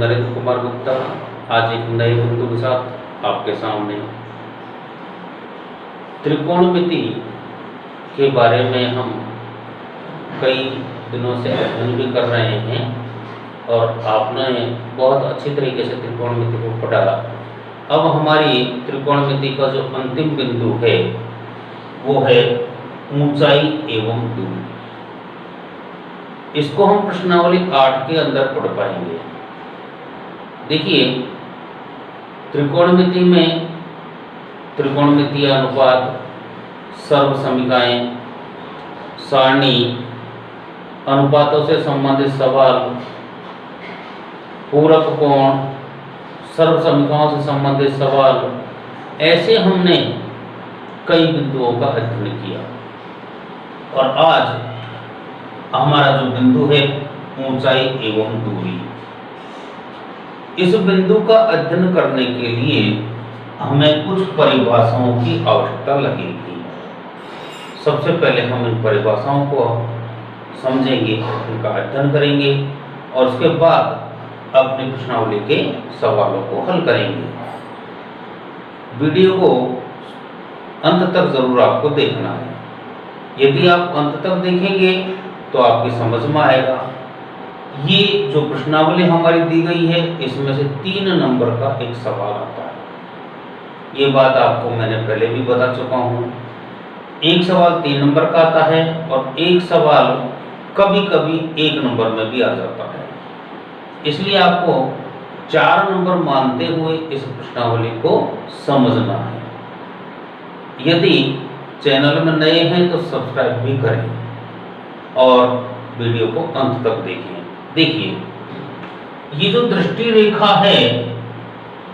नरेंद्र कुमार गुप्ता आज एक नए बिंदु के साथ आपके सामने त्रिकोणमिति के बारे में हम कई दिनों से अध्ययन भी कर रहे हैं और आपने बहुत अच्छी तरीके से त्रिकोणमिति को पढ़ा। अब हमारी त्रिकोणमिति का जो अंतिम बिंदु है वो है ऊंचाई एवं दूरी। इसको हम प्रश्नावली 8 के अंदर पढ़ पाएंगे। देखिए, त्रिकोणमिति में त्रिकोणमितीय अनुपात, सर्वसमीकाएं, सारणी, अनुपातों से संबंधित सवाल, पूरक कोण, सर्वसमीकाओं से संबंधित सवाल, ऐसे हमने कई बिंदुओं का अध्ययन किया। और आज हमारा जो बिंदु है ऊंचाई एवं दूरी, इस बिंदु का अध्ययन करने के लिए हमें कुछ परिभाषाओं की आवश्यकता लगेगी। सबसे पहले हम इन परिभाषाओं को समझेंगे, उनका अध्ययन करेंगे और उसके बाद अपनी प्रश्नावली के सवालों को हल करेंगे। वीडियो को अंत तक जरूर आपको देखना है। यदि आप अंत तक देखेंगे तो आपकी समझ में आएगा। ये जो प्रश्नावली हमारी दी गई है इसमें से 3 नंबर का एक सवाल आता है। ये बात आपको मैंने पहले भी बता चुका हूँ। एक सवाल 3 नंबर का आता है और एक सवाल कभी कभी 1 नंबर में भी आ जाता है। इसलिए आपको 4 नंबर मानते हुए इस प्रश्नावली को समझना है। यदि चैनल में नए हैं तो सब्सक्राइब भी करें और वीडियो को अंत तक देखें। देखिए, ये जो दृष्टि रेखा है,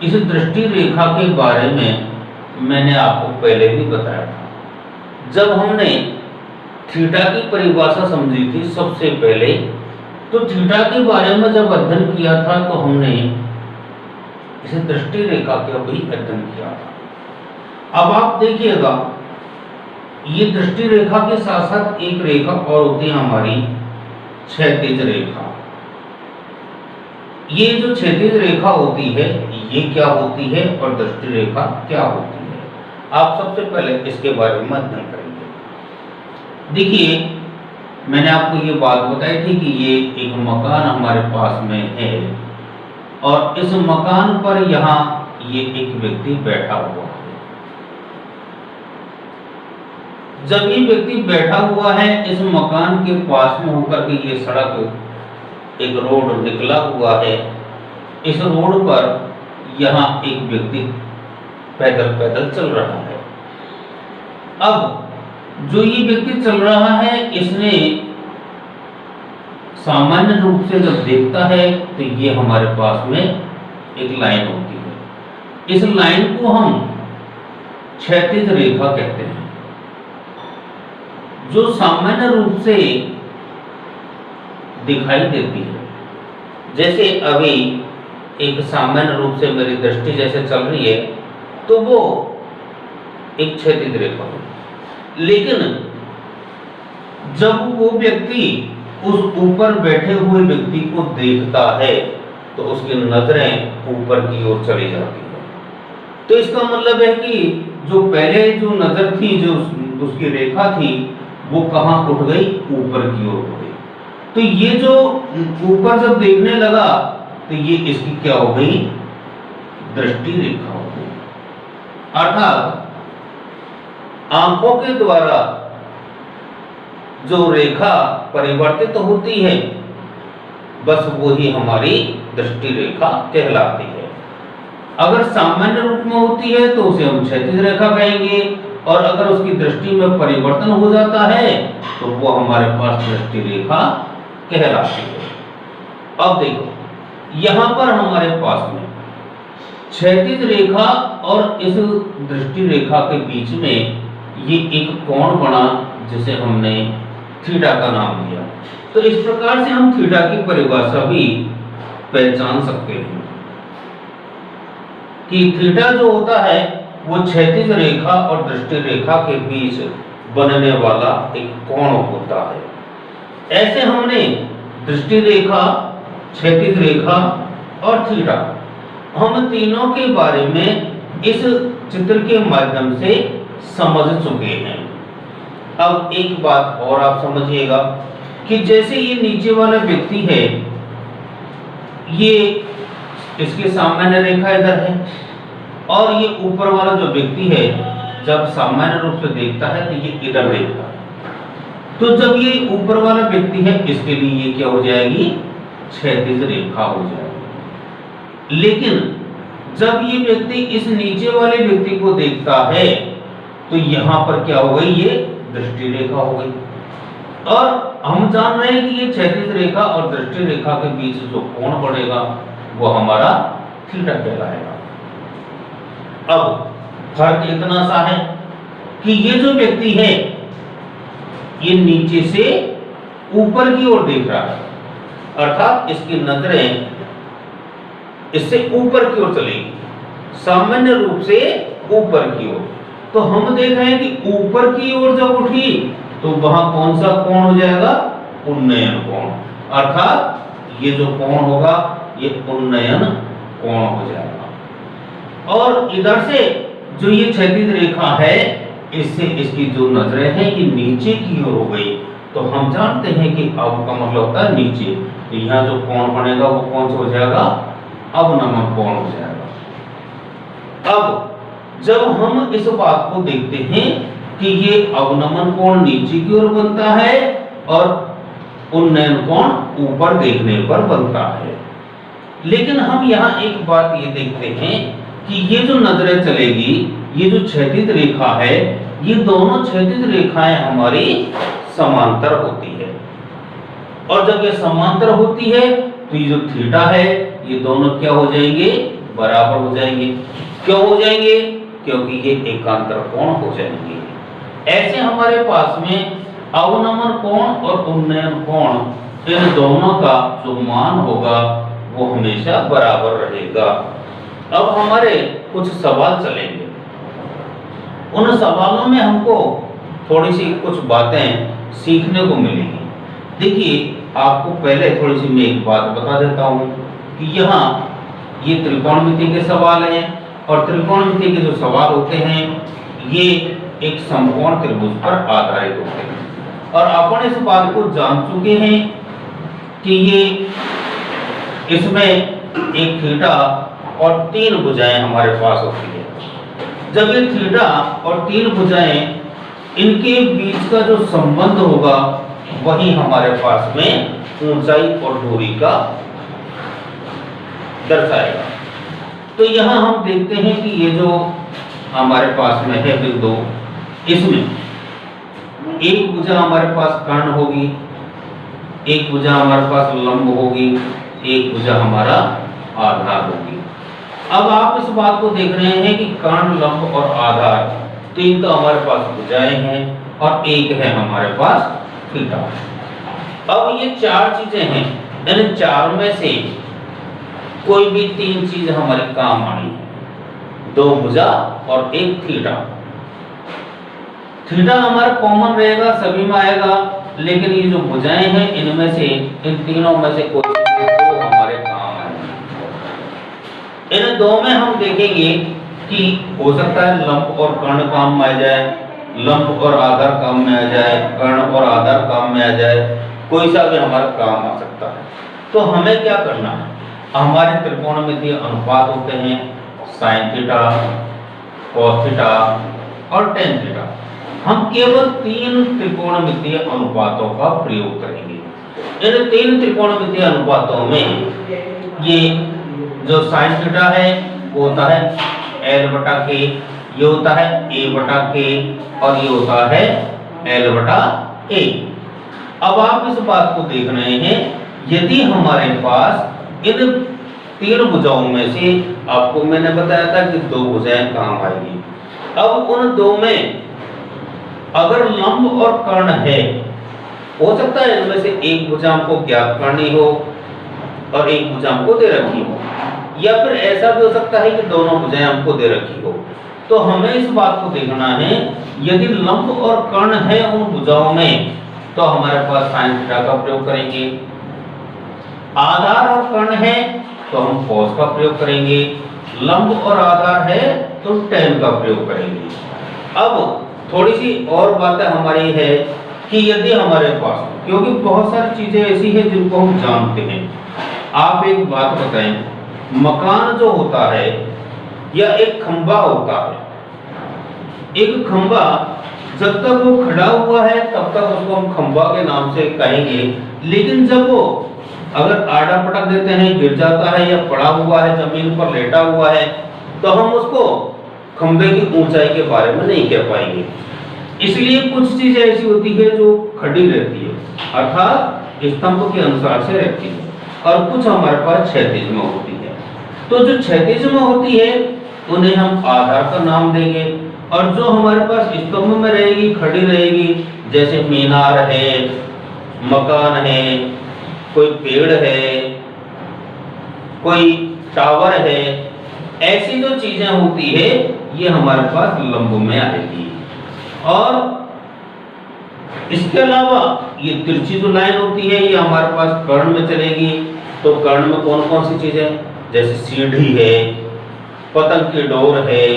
इस दृष्टि रेखा के बारे में मैंने आपको पहले भी बताया था। जब हमने थीटा की परिभाषा समझी थी सबसे पहले, तो थीटा के बारे में जब अध्ययन किया था तो हमने इस दृष्टि रेखा का भी अध्ययन किया था। अब आप देखिएगा, ये दृष्टि रेखा के साथ साथ एक रेखा और होती है हमारी क्षैतिज रेखा। ये जो क्षैतिज रेखा होती है ये क्या होती है और दृष्टि रेखा क्या होती है, आप सबसे पहले इसके बारे में अध्ययन करेंगे। देखिए, मैंने आपको ये बात बताई थी कि ये एक मकान हमारे पास में है और इस मकान पर यहाँ ये एक व्यक्ति बैठा हुआ है। जब ये व्यक्ति बैठा हुआ है, इस मकान के पास में होकर के ये सड़क, एक रोड निकला हुआ है। इस रोड पर यहाँ एक व्यक्ति पैदल पैदल चल रहा है। अब जो ये व्यक्ति चल रहा है, इसने सामान्य रूप से जब देखता है तो ये हमारे पास में एक लाइन होती है। इस लाइन को हम क्षैतिज रेखा कहते हैं, जो सामान्य रूप से दिखाई देती है। जैसे अभी एक सामान्य रूप से मेरी दृष्टि जैसे चल रही है तो वो एक क्षैतिज रेखा है। लेकिन जब वो व्यक्ति उस ऊपर बैठे हुए व्यक्ति को देखता है तो उसकी नजरें ऊपर की ओर चली जाती है। तो इसका मतलब है कि जो पहले जो नजर थी, जो उसकी रेखा थी, वो कहाँ उठ गई? ऊपर की ओर उठ गई। तो ये जो ऊपर जब देखने लगा तो ये इसकी क्या हो गई? दृष्टि रेखा हो गई। अर्थात आंखों के द्वारा जो रेखा परिवर्तित होती है, बस वही हमारी दृष्टि रेखा कहलाती है। अगर सामान्य रूप में होती है तो उसे हम क्षैतिज रेखा कहेंगे और अगर उसकी दृष्टि में परिवर्तन हो जाता है तो वो हमारे पास दृष्टि रेखा कहलाती है। अब देखो, यहाँ पर हमारे पास में क्षैतिज रेखा और इस दृष्टि रेखा के बीच में ये एक कोण बना जिसे हमने थीटा का नाम दिया। तो इस प्रकार से हम थीटा की परिभाषा भी पहचान सकते हैं कि थीटा जो होता है वो क्षैतिज रेखा और दृष्टि रेखा के बीच बनने वाला एक कोण होता है। ऐसे हमने दृष्टि रेखा, क्षैतिज रेखा और थीटा, हम तीनों के बारे में इस चित्र के माध्यम से समझ चुके हैं। अब एक बात और आप समझिएगा कि जैसे ये नीचे वाला व्यक्ति है, ये इसकी सामान्य रेखा इधर है, और ये ऊपर वाला जो व्यक्ति है जब सामान्य रूप से देखता है तो ये इधर देखता है। तो जब ये ऊपर वाला व्यक्ति है, इसके लिए ये क्या हो जाएगी, क्षैतिज रेखा हो जाएगी। लेकिन जब ये व्यक्ति इस नीचे वाले व्यक्ति को देखता है तो यहां पर क्या हो गई, ये दृष्टि रेखा हो गई। और हम जान रहे हैं कि ये क्षैतिज रेखा और दृष्टि रेखा के बीच जो कोण बढ़ेगा वो हमारा थीटा कहलाएगा। अब फर्क इतना सा है कि ये जो व्यक्ति है ये नीचे से ऊपर की ओर देख रहा है, अर्थात इसकी नजरें इससे ऊपर की ओर चलेगी, सामान्य रूप से ऊपर की ओर। तो हम देख रहे हैं कि ऊपर की ओर जब उठी तो वहां कौन सा कोण हो जाएगा, उन्नयन कोण, अर्थात ये जो कोण होगा ये उन्नयन कोण हो जाएगा। और इधर से जो ये क्षैतिज रेखा है, इससे इसकी जो नजरें हैं ये नीचे की ओर हो गई, तो हम जानते हैं कि अब का मतलब होता है नीचे, तो यहाँ जो कोण बनेगा वो कौन सा हो जाएगा, अवनमन कोण हो जाएगा। अब जब हम इस बात को देखते हैं कि ये अवनमन कोण नीचे की ओर बनता है और उन्नयन कोण ऊपर देखने पर बनता है, लेकिन हम यहाँ एक बात ये देखते हैं कि ये जो नजरें चलेगी, ये जो क्षैतिज रेखा है, ये दोनों क्षैतिज रेखाएं हमारी समांतर होती है। और जब ये समांतर होती है तो ये जो थीटा है ये दोनों क्या हो जाएंगे, बराबर हो जाएंगे। क्यों हो जाएंगे, क्योंकि ये एकांतर कोण हो जाएंगे। ऐसे हमारे पास में अवनमन कोण और उन्नयन कोण, इन दोनों का जो मान होगा वो हमेशा बराबर रहेगा। अब हमारे कुछ सवाल चलेंगे, उन सवालों में हमको थोड़ी सी कुछ बातें सीखने को मिलेंगी। देखिए, आपको पहले थोड़ी सी मैं एक बात बता देता हूँ कि यहाँ ये त्रिकोणमिति के सवाल हैं, और त्रिकोणमिति के जो सवाल होते हैं ये एक समकोण त्रिभुज पर आधारित होते हैं। और अपन इस बात को जान चुके हैं कि ये इसमें एक थीटा और 3 भुजाएं हमारे पास होती है। जब ये थीटा और 3 भुजाएं, इनके बीच का जो संबंध होगा वही हमारे पास में ऊंचाई और दूरी का दर्शाएगा। तो यहाँ हम देखते हैं कि ये जो हमारे पास में है बिंदु, इसमें एक भुजा हमारे पास कर्ण होगी, एक भुजा हमारे पास लंब होगी, एक भुजा हमारा आधार होगी। अब आप इस बात को देख रहे हैं कि कर्ण, लंब और आधार, 3 तो हमारे पास भुजाएं हैं और एक है हमारे पास थीटा। अब ये 4 चीजें हैं, इन 4 में से कोई भी 3 चीज हमारे काम आनी है, 2 भुजा और 1 थीटा। थीटा हमारा कॉमन रहेगा, सभी में आएगा, लेकिन ये जो भुजाएं हैं इनमें से, इन तीनों में से कोई 2 हमारे काम आएंगे। इन 2 में हम देखेंगे कि हो सकता है लंब और कर्ण काम में आ जाए, लंब और आधार काम में आ जाए, कर्ण और आधार काम में आ जाए, कोई सा भी हमारा काम आ सकता है। तो हमें क्या करना है, हमारे त्रिकोणमितीय अनुपात होते हैं साइन थीटा, कॉस थीटा और टेन थीटा। हम केवल 3 त्रिकोणमितीय अनुपातों का प्रयोग करेंगे। इन 3 त्रिकोणमितीय अनुपातों में ये जो साइन थीटा है वो होता है L/K, ये होता है A/K और ये होता है L/A। अब आप इस बात को देख रहे हैं, यदि हमारे पास इन 3 भुजाओं में से, आपको मैंने बताया था कि 2 भुजाएं काम आएगी। अब उन 2 में अगर लंब और कर्ण है, हो सकता है इनमें से एक भुजा हमको ज्ञात करनी हो और एक भुजा हमको दे रखी हो, या फिर ऐसा भी हो सकता है कि दोनों भुजाएं हमको दे रखी हो। तो हमें इस बात को देखना है, यदि लंब और कर्ण है उन भुजाओं में तो हमारे पास साइन थीटा का प्रयोग करेंगे। आधार और कर्ण है तो हम cos का प्रयोग करेंगे, लंब और आधार है तो tan का प्रयोग करेंगे। अब थोड़ी सी और बातें हमारी है कि यदि हमारे पास, क्योंकि बहुत सारी चीजें ऐसी हैं जिनको हम जानते हैं, आप एक बात बताएं, मकान जो होता है या एक खंबा होता है, एक खंबा जब तक वो खड़ा हुआ है तब तक उसको हम खंबा के नाम से कहेंगे, लेकिन जब वो अगर आड़ा पटक देते हैं, गिर जाता है या पड़ा हुआ है, जमीन पर लेटा हुआ है, तो हम उसको खंबे की ऊंचाई के बारे में नहीं कह पाएंगे। इसलिए कुछ चीजें ऐसी होती है जो खड़ी रहती है, अर्थात स्तंभ के अनुसार से रहती है, और कुछ हमारे पास क्षैतिज में होती है। तो जो क्षैतिज में होती है उन्हें हम आधार का नाम देंगे, और जो हमारे पास स्तंभ में रहेगी, खड़ी रहेगी, जैसे मीनार है, मकान है, कोई पेड़ है, कोई टावर है, ऐसी जो चीजें होती है ये हमारे पास लंब में आएगी। और इसके अलावा ये तिरछी जो लाइन होती है ये हमारे पास कर्ण में चलेगी। तो कर्ण में कौन कौन सी चीजें, जैसे सीढ़ी है, पतंग की डोर है,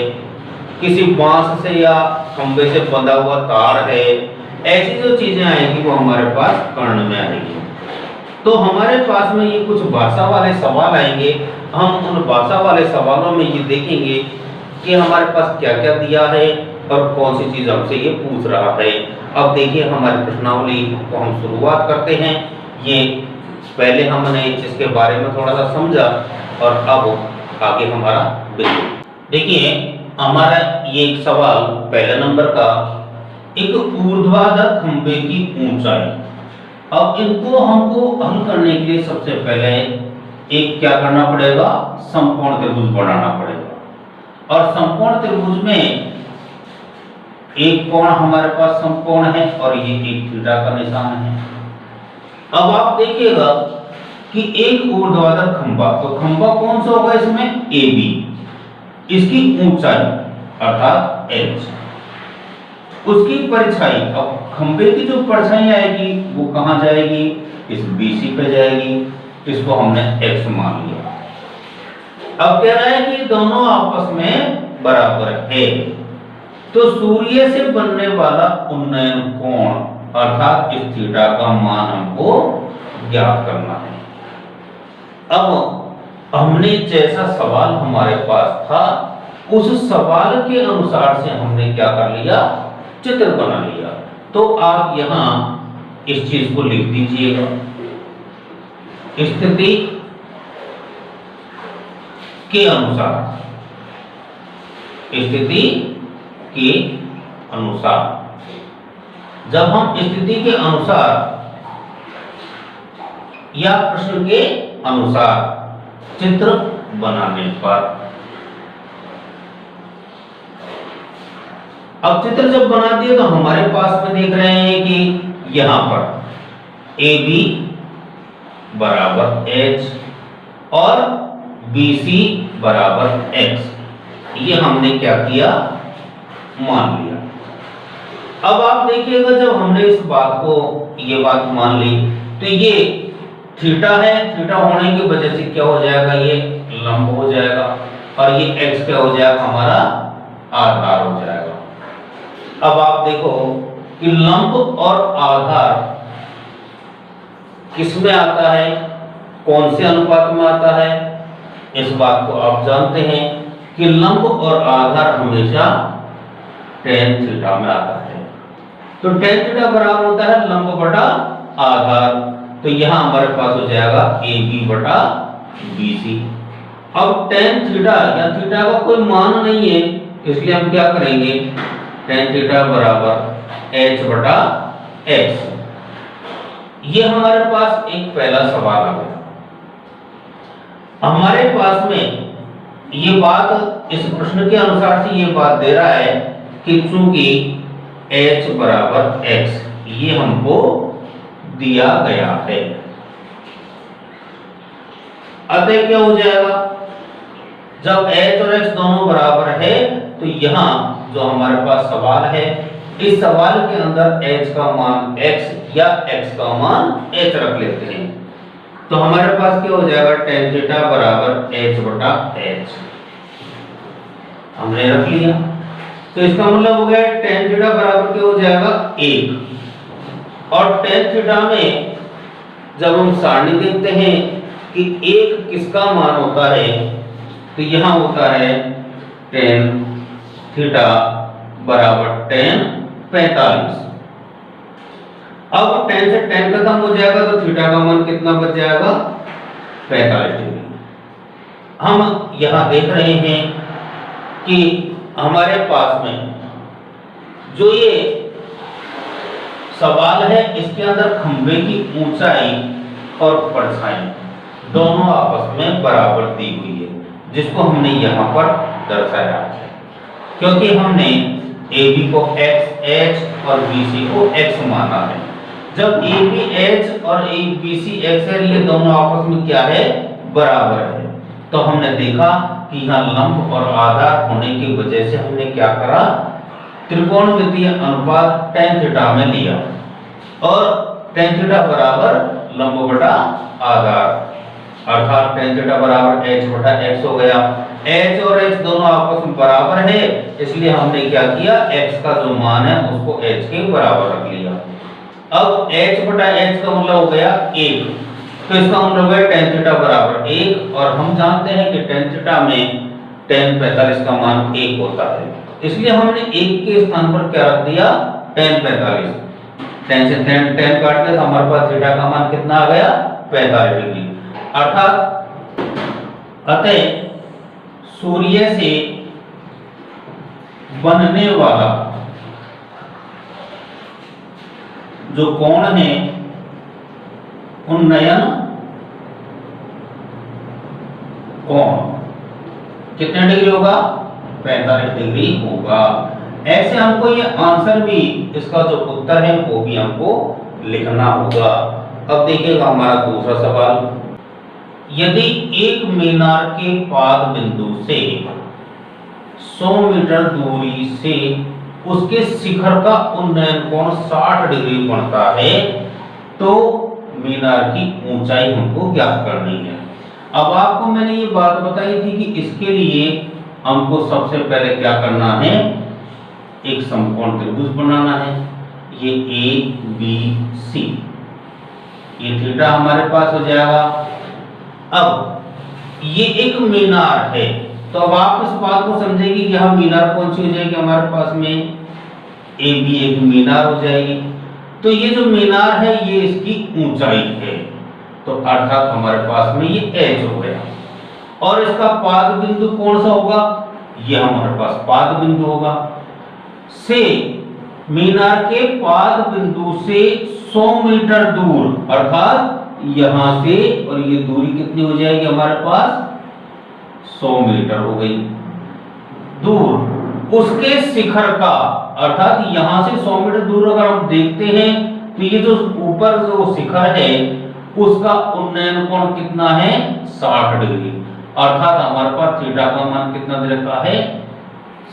किसी बांस से या खंबे से बंधा हुआ तार है, ऐसी जो चीजें आएंगी वो हमारे पास कर्ण में आएगी। तो हमारे पास में ये कुछ भाषा वाले सवाल आएंगे, हम उन भाषा वाले सवालों में ये देखेंगे कि हमारे पास क्या क्या दिया है और कौन सी चीज हमसे ये पूछ रहा है। अब देखिए हमारी प्रश्नावली को हम शुरुआत करते हैं। ये पहले हमने इसके बारे में थोड़ा सा समझा और अब आगे हमारा बिल्कुल देखिए हमारा ये एक सवाल पहले नंबर का, एक ऊर्ध्वाधर खंबे की ऊंचाई। अब इनको हमको हल करने के लिए सबसे पहले एक क्या करना पड़ेगा, समकोण त्रिभुज बनाना पड़ेगा। और समकोण त्रिभुज में एक कोण हमारे पास समकोण है और ये एक थीटा का निशान है। अब आप देखिएगा कि एक ऊर्ध्वाधर खंबा, तो खंबा कौन सा होगा इसमें, ए बी, इसकी ऊंचाई अर्थात h, उसकी परछाई, अब खंबे की जो परछाई आएगी वो कहां जाएगी, इस BC पे जाएगी, इसको हमने x मान लिया। अब कह रहा है कि दोनों आपस में बराबर है, तो सूर्य से बनने वाला उन्नयन कोण अर्थात इस थीटा का मान हमको ज्ञात करना है। अब हमने जैसा सवाल हमारे पास था उस सवाल के अनुसार से हमने क्या कर लिया, चित्र बना लिया। तो आप यहां इस चीज को लिख दीजिएगा, स्थिति के अनुसार, स्थिति के अनुसार। जब हम स्थिति के अनुसार या प्रश्न के अनुसार चित्र बनाने पर, अब चित्र जब बना दिए तो हमारे पास में देख रहे हैं कि यहां पर ए बी बराबर h और BC बराबर x, ये हमने क्या किया, मान लिया। अब आप देखिएगा जब हमने इस बात को, ये बात मान ली, तो ये थीटा है, थीटा होने की वजह से क्या हो जाएगा, ये लंब हो जाएगा, और ये x क्या हो जाएगा, हमारा आधार हो जाएगा। अब आप देखो कि लंब और आधार किस में आता है, कौन से अनुपात में आता है, इस बात को आप जानते हैं कि लंब और आधार हमेशा tan थीटा में आता है। तो tan थीटा बराबर होता है लंब बटा आधार, तो यहां हमारे पास हो जाएगा AB बटा BC। अब tan थीटा या थीटा का कोई मान नहीं है, इसलिए हम क्या करेंगे, tan थीटा बराबर h बटा x। ये हमारे पास एक पहला सवाल आ गया। हमारे पास में ये बात, इस प्रश्न के अनुसार से ये बात दे रहा है कि चूंकि h बराबर x ये हमको दिया गया है, अतः क्या हो जाएगा, जब h और x दोनों बराबर है तो यहां जो हमारे पास सवाल है, इस सवाल के अंदर h का मान x या x का मान h रख लेते हैं। तो हमारे पास क्या हो जाएगा, tan थीटा बराबर h बटा h हमने रख लिया। तो इसका मतलब हो गया tan थीटा बराबर क्या हो जाएगा 1। और tan थीटा में जब हम सारणी देखते हैं कि 1 किसका मान होता है, तो यहां होता है tan थीटा बराबर tan 45। अब tan से tan खत्म हो जाएगा तो थीटा का मान कितना बच जाएगा, 45 डिग्री। हम यहां देख रहे हैं कि हमारे पास में जो ये सवाल है इसके अंदर खंभे की ऊंचाई और परछाई दोनों आपस में बराबर दी हुई है, जिसको हमने यहां पर दर्शाया है। क्योंकि हमने AB को x h और BC को x माना है। जब AB h और BC x है, ये दोनों आपस में क्या है, बराबर है। तो हमने देखा कि यहाँ लंब और आधार होने की वजह से हमने क्या करा, त्रिकोणमितीय अनुपात tan थीटा में लिया और tan थीटा बराबर लंब बटा आधार, अर्थात tan थीटा बराबर h बटा x हो गया। h और h दोनों आपस में बराबर है, इसलिए हमने क्या किया, x का जो मान है उसको h के बराबर रख लिया। अब h बटा h का मतलब हो गया 1, तो इसका मतलब हो गया tan थीटा बराबर 1। और हम जानते हैं कि tan थीटा में tan 45 का मान 1 होता है, इसलिए हमने 1 के स्थान पर क्या रख दिया, tan 45। tan से tan काट दिया तो हमारे पास थीटा का मान कितना आ गया, 45 डिग्री। अर्थात अतः सूर्य से बनने वाला जो कोण है उन्नयन कोण कितने डिग्री होगा, 45 डिग्री होगा। ऐसे हमको ये आंसर भी, इसका जो उत्तर है वो भी हमको लिखना होगा। अब देखिएगा हमारा दूसरा सवाल, यदि एक मीनार के पाद बिंदु से 100 मीटर दूरी से उसके शिखर का उन्नयन कोण 60 डिग्री बनता है, तो मीनार की ऊंचाई हमको ज्ञात करनी है। अब आपको मैंने ये बात बताई थी कि इसके लिए हमको सबसे पहले क्या करना है, एक समकोण त्रिभुज बनाना है। ये ABC, ये थीटा हमारे पास हो जाएगा। अब ये एक मीनार है, तो अब आप इस बात को समझेंगे कि यह मीनार कौन सी हो जाएगी हमारे पास में, AB एक मीनार हो जाएगी। तो ये जो मीनार है ये इसकी ऊंचाई है, तो अर्थात हमारे पास में ये h हो गया। और इसका पाद बिंदु कौन सा होगा, ये हमारे पास पाद बिंदु होगा। से मीनार के पाद बिंदु से 100 मीटर दूर, अर्थात यहां से और ये दूरी कितनी हो जाएगी हमारे पास, 100 मीटर हो गई दूर। उसके शिखर का, अर्थात यहां से 100 मीटर दूर अगर हम देखते हैं तो ये जो ऊपर जो शिखर है उसका उन्नयन कोण कितना है, 60 डिग्री। अर्थात हमारे पास थीटा का मान कितना दे रखा है,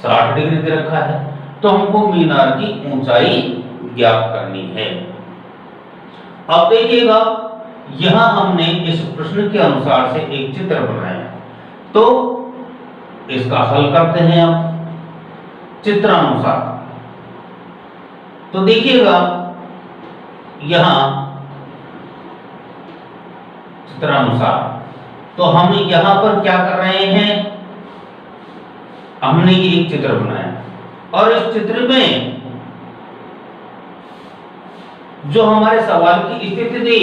60 डिग्री दे रखा है। तो हमको मीनार की ऊंचाई ज्ञात करनी है। अब देखिएगा यहां हमने इस प्रश्न के अनुसार से एक चित्र बनाया, तो इसका हल करते हैं अब चित्रानुसार। तो देखिएगा यहां चित्रानुसार, तो हम यहां पर क्या कर रहे हैं, हमने ये एक चित्र बनाया और इस चित्र में जो हमारे सवाल की स्थिति थी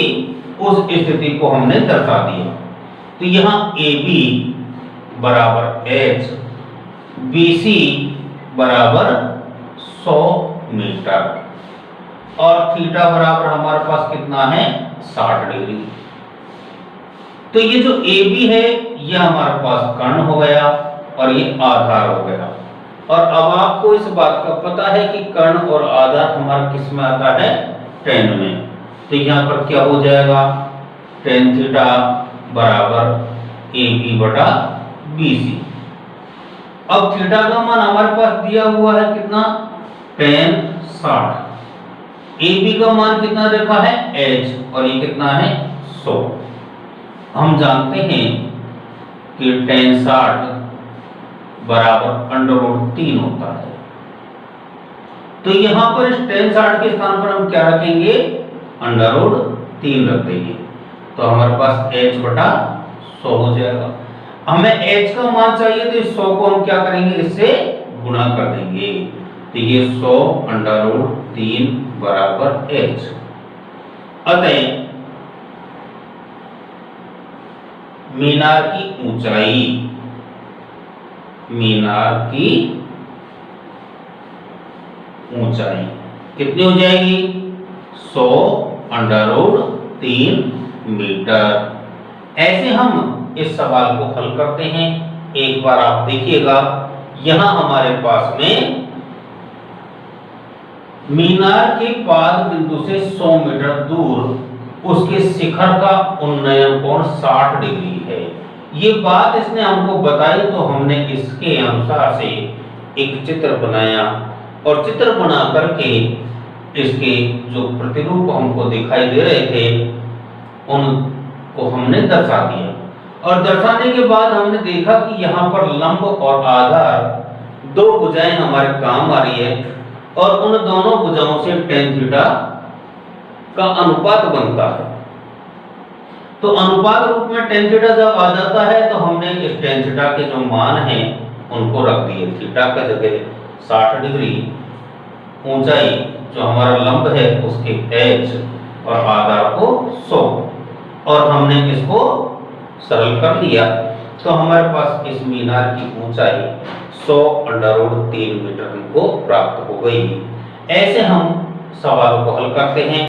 उस स्थिति को हमने दर्शा दिया। तो यहां AB बराबर h, BC बराबर 100 मीटर और थीटा बराबर हमारे पास कितना है, 60 डिग्री। तो ये जो AB है ये हमारे पास कर्ण हो गया और ये आधार हो गया। और अब आपको इस बात का पता है कि कर्ण और आधार हमारा किस में आता है, tan में। तो यहाँ पर क्या हो जाएगा, tan थीटा बराबर AB बटा BC। अब थीटा का मान हमारे पास दिया हुआ है कितना, tan 60। AB का मान कितना देखा है, h, और ये कितना है 100। हम जानते हैं कि tan 60 बराबर √3 होता है। तो यहां पर इस tan 60 के स्थान पर हम क्या रखेंगे, √3 रख देंगे। तो हमारे पास h बटा 100 हो जाएगा। हमें h का मान चाहिए तो इस 100 को हम क्या करेंगे, इससे गुणा कर देंगे। तो ये 100 √3 बराबर h। अतः मीनार की ऊंचाई, मीनार की ऊंचाई कितनी हो जाएगी, 100 √3 मीटर। ऐसे हम इस सवाल को हल करते हैं। एक बार आप देखिएगा, यहां हमारे पास में मीनार के पाद बिंदु से 100 मीटर दूर उसके शिखर का उन्नयन कोण 60 डिग्री है। ये बात इसने हमको बताई तो हमने इसके अनुसार से एक चित्र बनाया और चित्र बना करके इसके जो प्रतिरूप हमको दिखाई दे रहे थे उनको हमने दर्शा दिया। और दर्शाने के बाद हमने देखा कि यहाँ पर लंब और आधार दो भुजाएं हमारे काम आ रही है और उन दोनों भुजाओं से tan थीटा का अनुपात बनता है। तो अनुपात रूप में tan थीटा जब आ जाता है तो हमने इस tan थीटा के जो मान हैं उनको रख दिए। थीटा का जगह 60 डिग्री, ऊंचाई जो हमारा लंब है उसके h और आधार को 100, और हमने इसको सरल कर लिया। तो हमारे पास इस मीनार की ऊंचाई 100 √3 मीटर हमको प्राप्त हो गई। ऐसे हम सवाल को हल करते हैं।